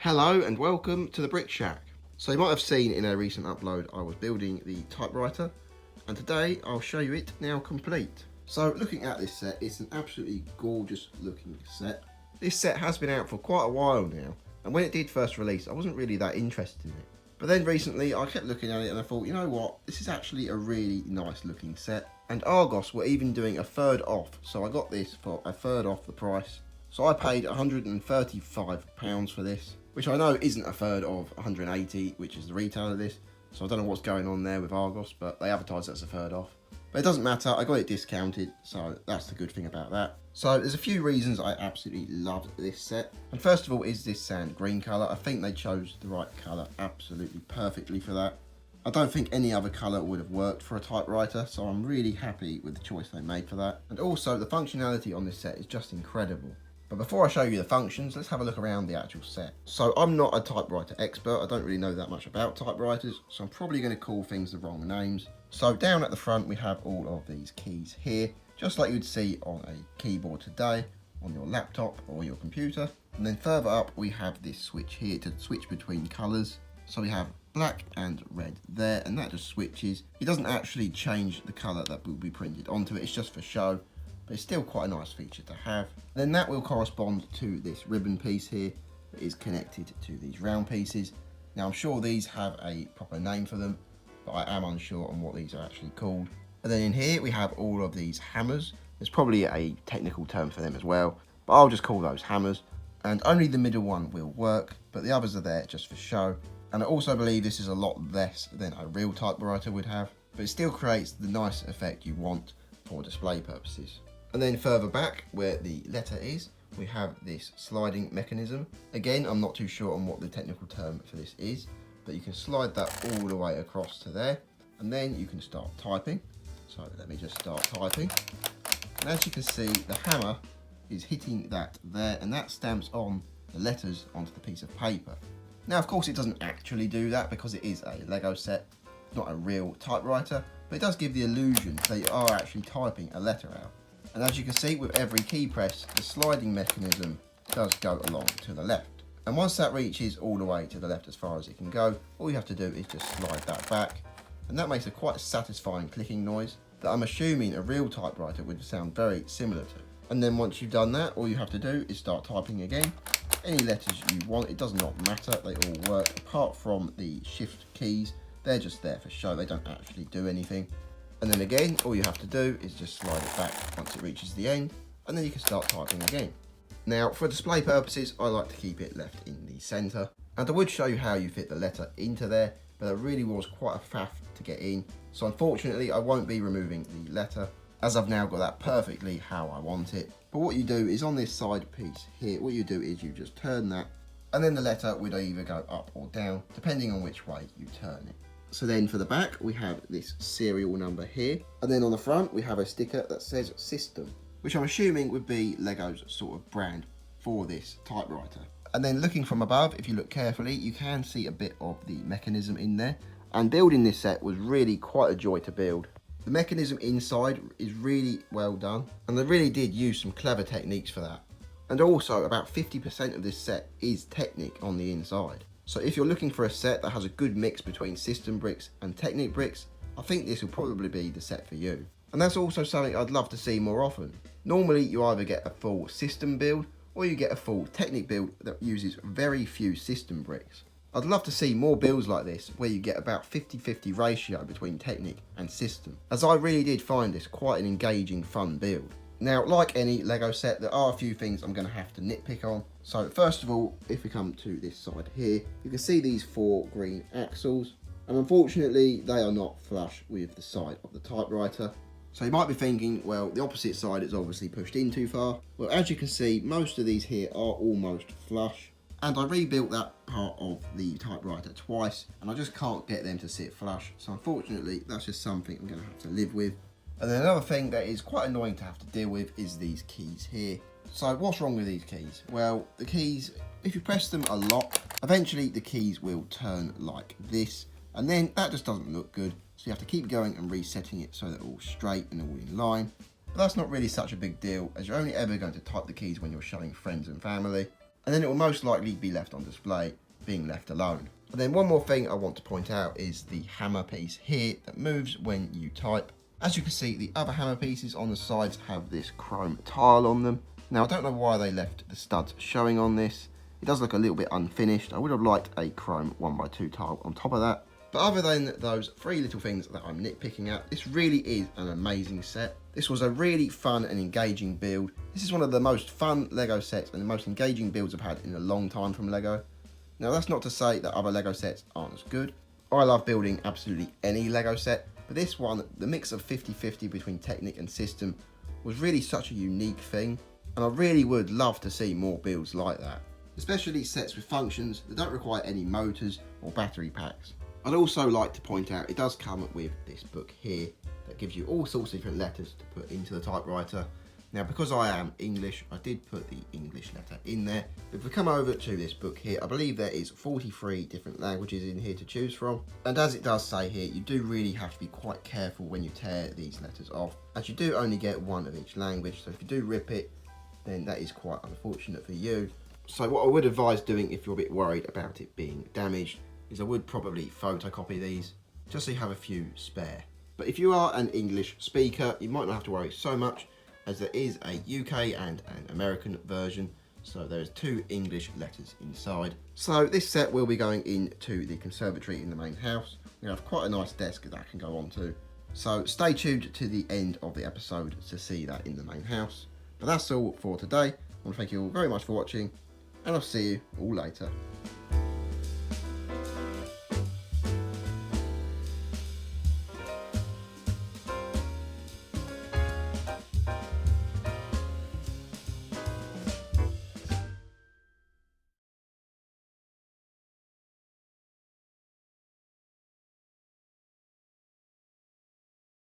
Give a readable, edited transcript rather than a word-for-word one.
Hello and welcome to the TheBrickShack. So you might have seen in a recent upload I was building the typewriter, and today I'll show you it now complete. So looking at this set, it's an absolutely gorgeous looking set. This set has been out for quite a while now, and when it did first release I wasn't really that interested in it. But then recently I kept looking at it and I thought, you know what, this is actually a really nice looking set. And Argos were even doing a third off, so I got this for a third off the price. So I paid £135 for this, which I know isn't a third of 180, which is the retail of this. So I don't know what's going on there with Argos, but they advertise it as a third off. But it doesn't matter, I got it discounted, so that's the good thing about that. So there's a few reasons I absolutely love this set. And first of all is this sand green colour. I think they chose the right colour absolutely perfectly for that. I don't think any other colour would have worked for a typewriter, so I'm really happy with the choice they made for that. And also the functionality on this set is just incredible. But before I show you the functions, let's have a look around the actual set. So I'm not a typewriter expert, I don't really know that much about typewriters, so I'm probably going to call things the wrong names. So down at the front we have all of these keys here, just like you'd see on a keyboard today, on your laptop or your computer. And then further up we have this switch here to switch between colours. So we have black and red there, and that just switches. It doesn't actually change the colour that will be printed onto it, it's just for show. But it's still quite a nice feature to have. Then that will correspond to this ribbon piece here that is connected to these round pieces. Now I'm sure these have a proper name for them, but I am unsure on what these are actually called. And then in here we have all of these hammers. There's probably a technical term for them as well, but I'll just call those hammers. And only the middle one will work, but the others are there just for show. And I also believe this is a lot less than a real typewriter would have, but it still creates the nice effect you want for display purposes. And then further back where the letter is, we have this sliding mechanism. Again, I'm not too sure on what the technical term for this is, but you can slide that all the way across to there, and then you can start typing. So let me just start typing. And as you can see, the hammer is hitting that there, and that stamps on the letters onto the piece of paper. Now, of course, it doesn't actually do that because it is a Lego set, not a real typewriter, but it does give the illusion that you are actually typing a letter out. And as you can see, with every key press, the sliding mechanism does go along to the left. And once that reaches all the way to the left as far as it can go, all you have to do is just slide that back. And that makes a quite satisfying clicking noise that I'm assuming a real typewriter would sound very similar to. And then once you've done that, all you have to do is start typing again. Any letters you want, it does not matter, they all work, apart from the shift keys. They're just there for show, they don't actually do anything. And then again, all you have to do is just slide it back once it reaches the end, and then you can start typing again. Now, for display purposes, I like to keep it left in the centre. And I would show you how you fit the letter into there, but it really was quite a faff to get in. So unfortunately, I won't be removing the letter, as I've now got that perfectly how I want it. But what you do is on this side piece here, what you do is you just turn that, and then the letter would either go up or down, depending on which way you turn it. So then for the back, we have this serial number here. And then on the front, we have a sticker that says System, which I'm assuming would be Lego's sort of brand for this typewriter. And then looking from above, if you look carefully, you can see a bit of the mechanism in there. And building this set was really quite a joy to build. The mechanism inside is really well done, and they really did use some clever techniques for that. And also about 50% of this set is Technic on the inside. So if you're looking for a set that has a good mix between system bricks and Technic bricks, I think this will probably be the set for you. And that's also something I'd love to see more often. Normally you either get a full system build or you get a full Technic build that uses very few system bricks. I'd love to see more builds like this where you get about 50-50 ratio between Technic and system, as I really did find this quite an engaging, fun build. Now, like any Lego set, there are a few things I'm going to have to nitpick on. So first of all, if we come to this side here, you can see these 4 green axles, and unfortunately they are not flush with the side of the typewriter. So you might be thinking, well, the opposite side is obviously pushed in too far. Well, as you can see, most of these here are almost flush, and I rebuilt that part of the typewriter twice, and I just can't get them to sit flush. So unfortunately, that's just something I'm going to have to live with. And then another thing that is quite annoying to have to deal with is these keys here. So what's wrong with these keys? Well, the keys, if you press them a lot, eventually the keys will turn like this, and then that just doesn't look good. So you have to keep going and resetting it so they're all straight and all in line. But that's not really such a big deal, as you're only ever going to type the keys when you're showing friends and family. and then it will most likely be left on display, being left alone. And then one more thing I want to point out is the hammer piece here that moves when you type. As you can see, the other hammer pieces on the sides have this chrome tile on them. Now, I don't know why they left the studs showing on this. It does look a little bit unfinished. I would have liked a chrome 1x2 tile on top of that. But other than those three little things that I'm nitpicking at, this really is an amazing set. This was a really fun and engaging build. This is one of the most fun LEGO sets and the most engaging builds I've had in a long time from LEGO. Now, that's not to say that other LEGO sets aren't as good. I love building absolutely any LEGO set, but this one, the mix of 50-50 between Technic and system, was really such a unique thing, and I really would love to see more builds like that, especially sets with functions that don't require any motors or battery packs. I'd also like to point out it does come with this book here that gives you all sorts of different letters to put into the typewriter. Now, because I am English, I did put the English letter in there. If we come over to this book here, I believe there is 43 different languages in here to choose from. And as it does say here, you do really have to be quite careful when you tear these letters off, as you do only get one of each language. So if you do rip it, then that is quite unfortunate for you. So what I would advise doing if you're a bit worried about it being damaged is I would probably photocopy these, just so you have a few spare. But if you are an English speaker, you might not have to worry so much, as there is a UK and an American version, so there's 2 English letters inside. So this set will be going into the conservatory in the main house. We have quite a nice desk that can go onto. So stay tuned to the end of the episode to see that in the main house. But that's all for today. I want to thank you all very much for watching, and I'll see you all later.